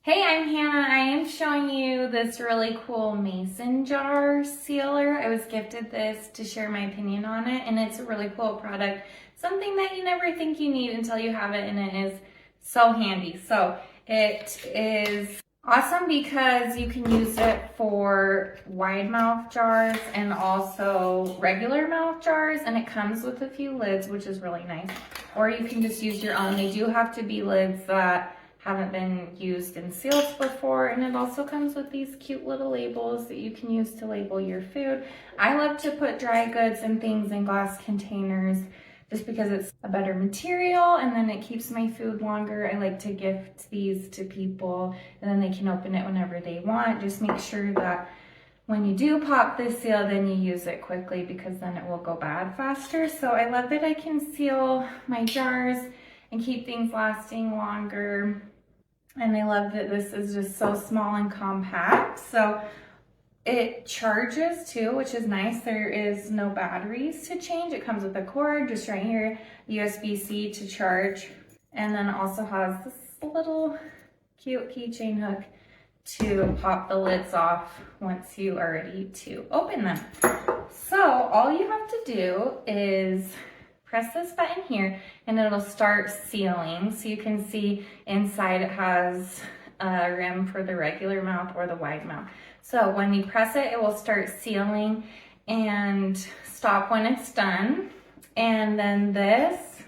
Hey, I'm Hannah. I am showing you this really cool mason jar sealer. I was gifted this to share my opinion on it, and it's a really cool product. Something that you never think you need until you have it, and it is so handy. So it is awesome because you can use it for wide mouth jars and also regular mouth jars, and it comes with a few lids, which is really nice. Or you can just use your own. They do have to be lids that haven't been used in seals before, and it also comes with these cute little labels that you can use to label your food. I love to put dry goods and things in glass containers just because it's a better material, and then it keeps my food longer. I like to gift these to people and then they can open it whenever they want. Just make sure that when you do pop this seal, then you use it quickly because then it will go bad faster. So I love that I can seal my jars and keep things lasting longer. And I love that this is just so small and compact. So it charges too, which is nice. There is no batteries to change. It comes with a cord just right here, USB-C to charge. And then also has this little cute keychain hook to pop the lids off once you are ready to open them. So all you have to do is press this button here and it'll start sealing. So you can see inside it has a rim for the regular mouth or the wide mouth. So when you press it, it will start sealing and stop when it's done. And then this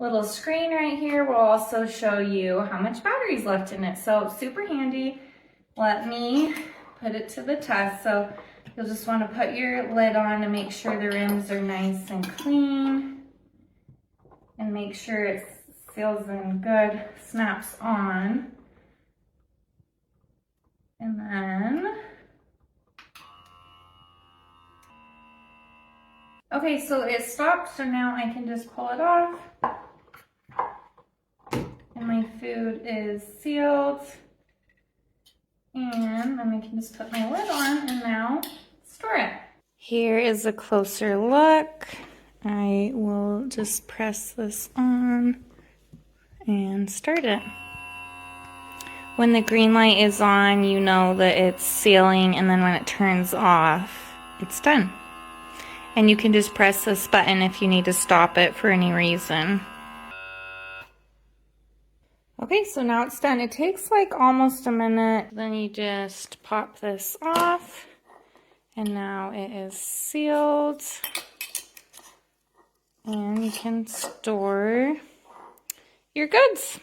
little screen right here will also show you how much battery's left in it. So super handy. Let me put it to the test. So you'll just want to put your lid on and make sure the rims are nice and clean, and make sure it seals in good, snaps on. And then, okay, so it stopped, so now I can just pull it off. And my food is sealed. And then I can just put my lid on and now store it. Here is a closer look. I will just press this on and start it. When the green light is on, you know that it's sealing, and then when it turns off, it's done. And you can just press this button if you need to stop it for any reason. Okay, so now it's done. It takes like almost a minute. Then you just pop this off, and now it is sealed. And you can store your goods.